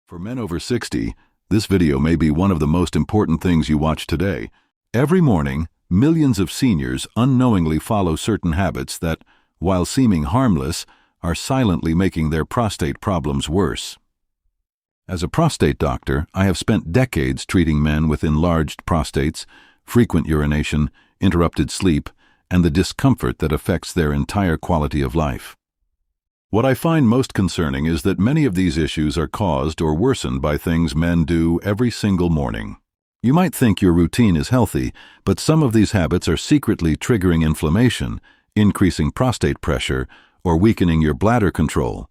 For men over 60, this video may be one of the most important things you watch today. Every morning, millions of seniors unknowingly follow certain habits that, while seeming harmless, are silently making their prostate problems worse. As a prostate doctor, I have spent decades treating men with enlarged prostates, frequent urination, interrupted sleep, and the discomfort that affects their entire quality of life. What I find most concerning is that many of these issues are caused or worsened by things men do every single morning. You might think your routine is healthy, but some of these habits are secretly triggering inflammation, increasing prostate pressure, or weakening your bladder control.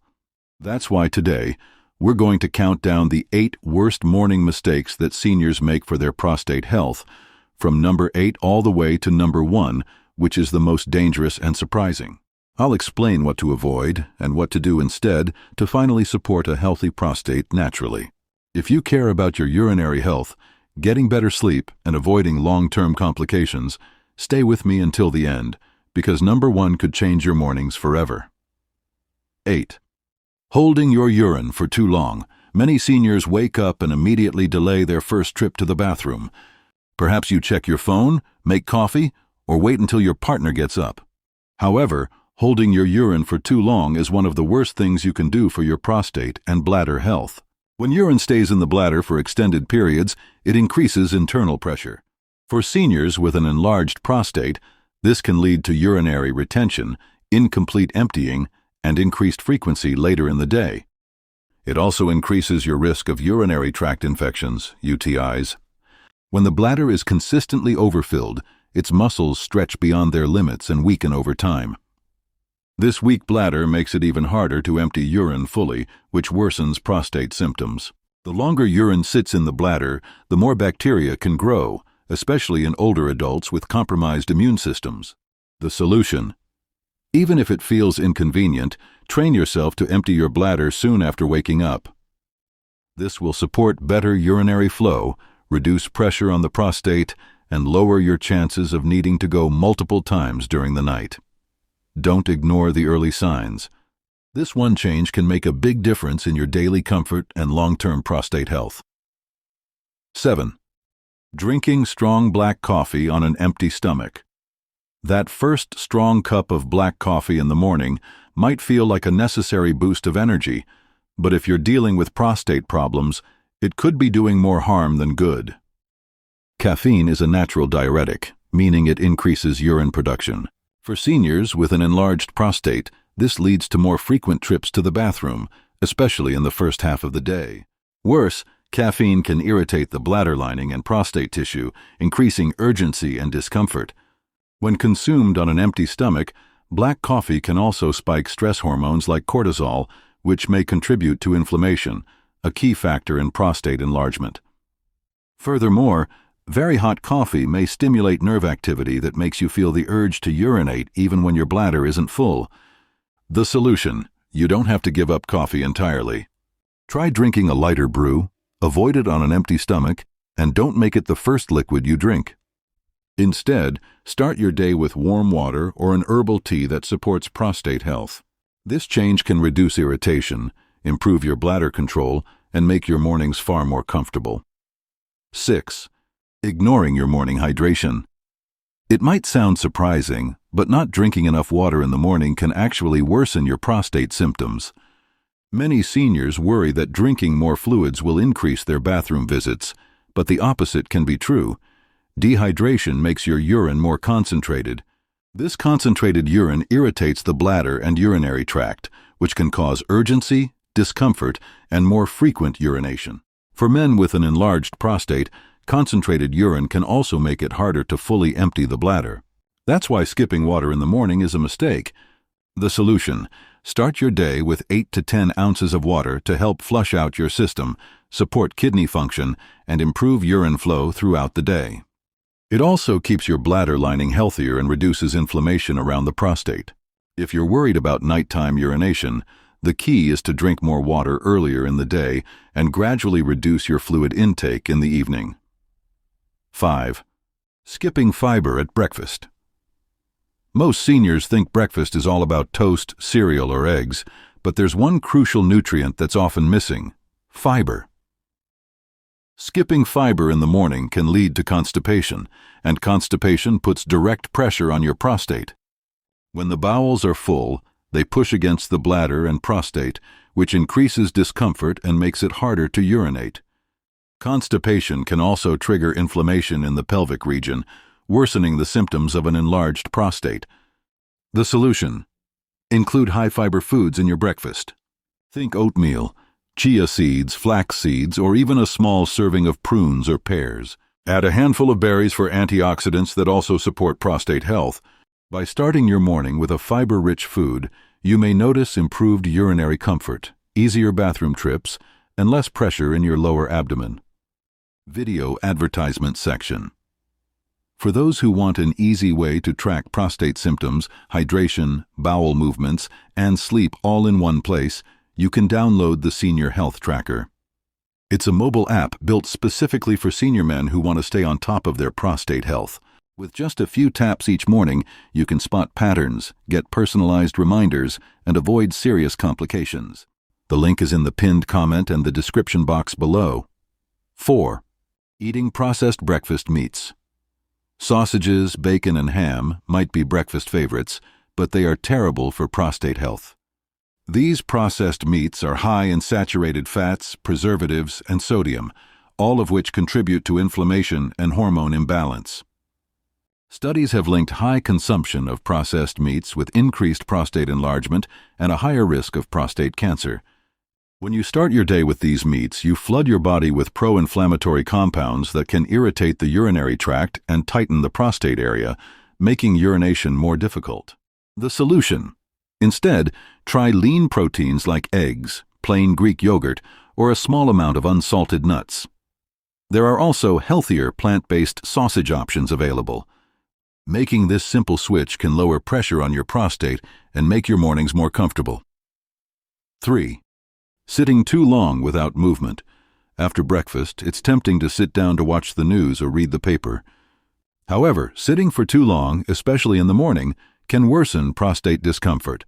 That's why today, we're going to count down the 8 worst morning mistakes that seniors make for their prostate health, from number 8 all the way to number 1, which is the most dangerous and surprising. I'll explain what to avoid and what to do instead to finally support a healthy prostate naturally. If you care about your urinary health, getting better sleep, and avoiding long-term complications, stay with me until the end, because number 1 could change your mornings forever. 8. Holding your urine for too long. Many seniors wake up and immediately delay their first trip to the bathroom. Perhaps you check your phone, make coffee, or wait until your partner gets up. However, holding your urine for too long is one of the worst things you can do for your prostate and bladder health. When urine stays in the bladder for extended periods, it increases internal pressure. For seniors with an enlarged prostate, this can lead to urinary retention, incomplete emptying, and increased frequency later in the day. It also increases your risk of urinary tract infections, UTIs. When the bladder is consistently overfilled, its muscles stretch beyond their limits and weaken over time. This weak bladder makes it even harder to empty urine fully, which worsens prostate symptoms. The longer urine sits in the bladder, the more bacteria can grow, especially in older adults with compromised immune systems. The solution: even if it feels inconvenient, train yourself to empty your bladder soon after waking up. This will support better urinary flow, reduce pressure on the prostate, and lower your chances of needing to go multiple times during the night. Don't ignore the early signs. This one change can make a big difference in your daily comfort and long-term prostate health. 7. Drinking strong black coffee on an empty stomach. That first strong cup of black coffee in the morning might feel like a necessary boost of energy, but if you're dealing with prostate problems, it could be doing more harm than good. Caffeine is a natural diuretic, meaning it increases urine production. For seniors with an enlarged prostate, this leads to more frequent trips to the bathroom, especially in the first half of the day. Worse, caffeine can irritate the bladder lining and prostate tissue, increasing urgency and discomfort. When consumed on an empty stomach, black coffee can also spike stress hormones like cortisol, which may contribute to inflammation, a key factor in prostate enlargement. Furthermore, very hot coffee may stimulate nerve activity that makes you feel the urge to urinate even when your bladder isn't full. The solution: you don't have to give up coffee entirely. Try drinking a lighter brew, avoid it on an empty stomach, and don't make it the first liquid you drink. Instead, start your day with warm water or an herbal tea that supports prostate health. This change can reduce irritation, improve your bladder control, and make your mornings far more comfortable. 6. Ignoring your morning hydration. It might sound surprising, but not drinking enough water in the morning can actually worsen your prostate symptoms. Many seniors worry that drinking more fluids will increase their bathroom visits, but the opposite can be true. Dehydration makes your urine more concentrated. This concentrated urine irritates the bladder and urinary tract, which can cause urgency, discomfort, and more frequent urination. For men with an enlarged prostate, concentrated urine can also make it harder to fully empty the bladder. That's why skipping water in the morning is a mistake. The solution: start your day with 8 to 10 ounces of water to help flush out your system, support kidney function, and improve urine flow throughout the day. It also keeps your bladder lining healthier and reduces inflammation around the prostate. If you're worried about nighttime urination, the key is to drink more water earlier in the day and gradually reduce your fluid intake in the evening. 5. Skipping fiber at breakfast. Most seniors think breakfast is all about toast, cereal, or eggs, but there's one crucial nutrient that's often missing: Fiber. Skipping fiber in the morning can lead to constipation, and constipation puts direct pressure on your prostate. When the bowels are full, they push against the bladder and prostate, which increases discomfort and makes it harder to urinate. Constipation can also trigger inflammation in the pelvic region, worsening the symptoms of an enlarged prostate. The solution: include high-fiber foods in your breakfast. Think oatmeal, chia seeds, flax seeds, or even a small serving of prunes or pears. Add a handful of berries for antioxidants that also support prostate health. By starting your morning with a fiber-rich food, you may notice improved urinary comfort, easier bathroom trips, and less pressure in your lower abdomen. Video advertisement section. For those who want an easy way to track prostate symptoms, hydration, bowel movements, and sleep all in one place, you can download the Senior Health Tracker. It's a mobile app built specifically for senior men who want to stay on top of their prostate health. With just a few taps each morning, you can spot patterns, get personalized reminders, and avoid serious complications. The link is in the pinned comment and the description box below. 4. Eating processed breakfast meats. Sausages, bacon, and ham might be breakfast favorites, but they are terrible for prostate health. These processed meats are high in saturated fats, preservatives, and sodium, all of which contribute to inflammation and hormone imbalance. Studies have linked high consumption of processed meats with increased prostate enlargement and a higher risk of prostate cancer. When you start your day with these meats, you flood your body with pro-inflammatory compounds that can irritate the urinary tract and tighten the prostate area, making urination more difficult. The solution: instead, try lean proteins like eggs, plain Greek yogurt, or a small amount of unsalted nuts. There are also healthier plant-based sausage options available. Making this simple switch can lower pressure on your prostate and make your mornings more comfortable. 3. Sitting too long without movement. After breakfast, it's tempting to sit down to watch the news or read the paper. However, sitting for too long, especially in the morning, can worsen prostate discomfort.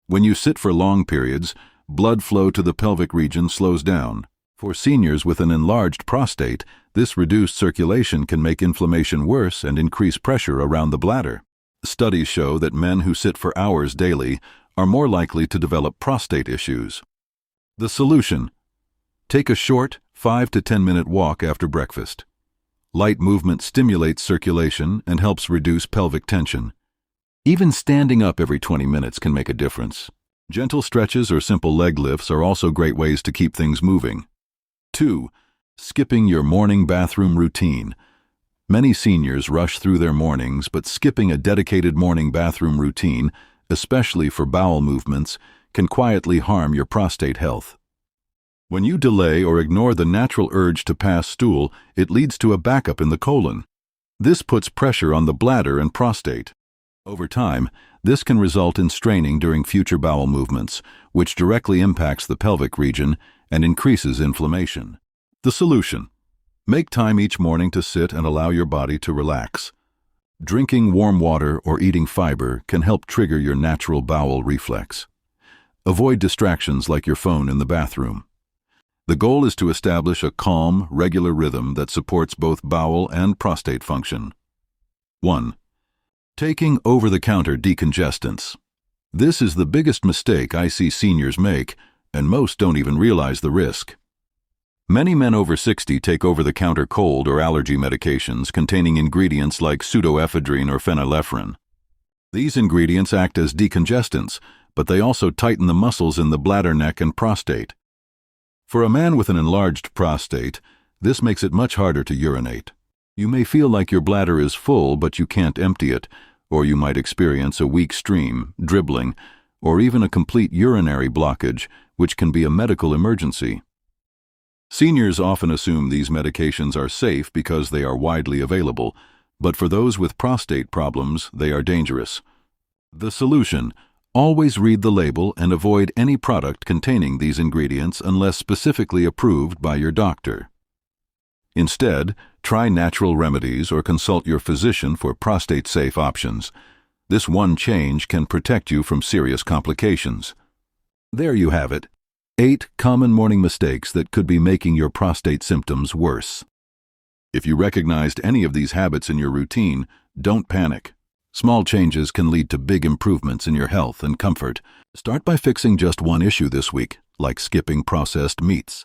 When you sit for long periods, blood flow to the pelvic region slows down. For seniors with an enlarged prostate, this reduced circulation can make inflammation worse and increase pressure around the bladder. Studies show that men who sit for hours daily are more likely to develop prostate issues. The solution: take a short 5 to 10 minute walk after breakfast. Light movement stimulates circulation and helps reduce pelvic tension. Even standing up every 20 minutes can make a difference. Gentle stretches or simple leg lifts are also great ways to keep things moving. 2. Skipping your morning bathroom routine. Many seniors rush through their mornings, but skipping a dedicated morning bathroom routine, especially for bowel movements, can quietly harm your prostate health. When you delay or ignore the natural urge to pass stool, it leads to a backup in the colon. This puts pressure on the bladder and prostate. Over time, this can result in straining during future bowel movements, which directly impacts the pelvic region and increases inflammation. The solution: make time each morning to sit and allow your body to relax. Drinking warm water or eating fiber can help trigger your natural bowel reflex. Avoid distractions like your phone in the bathroom. The goal is to establish a calm, regular rhythm that supports both bowel and prostate function. 1. Taking over-the-counter decongestants. This is the biggest mistake I see seniors make, and most don't even realize the risk. Many men over 60 take over-the-counter cold or allergy medications containing ingredients like pseudoephedrine or phenylephrine. These ingredients act as decongestants, but they also tighten the muscles in the bladder, neck, and prostate. For a man with an enlarged prostate, this makes it much harder to urinate. You may feel like your bladder is full, but you can't empty it, or you might experience a weak stream, dribbling, or even a complete urinary blockage, which can be a medical emergency. Seniors often assume these medications are safe because they are widely available, but for those with prostate problems, they are dangerous. The solution: always read the label and avoid any product containing these ingredients unless specifically approved by your doctor. Instead, try natural remedies or consult your physician for prostate-safe options. This one change can protect you from serious complications. There you have it. 8 common morning mistakes that could be making your prostate symptoms worse. If you recognized any of these habits in your routine, don't panic. Small changes can lead to big improvements in your health and comfort. Start by fixing just one issue this week, like skipping processed meats.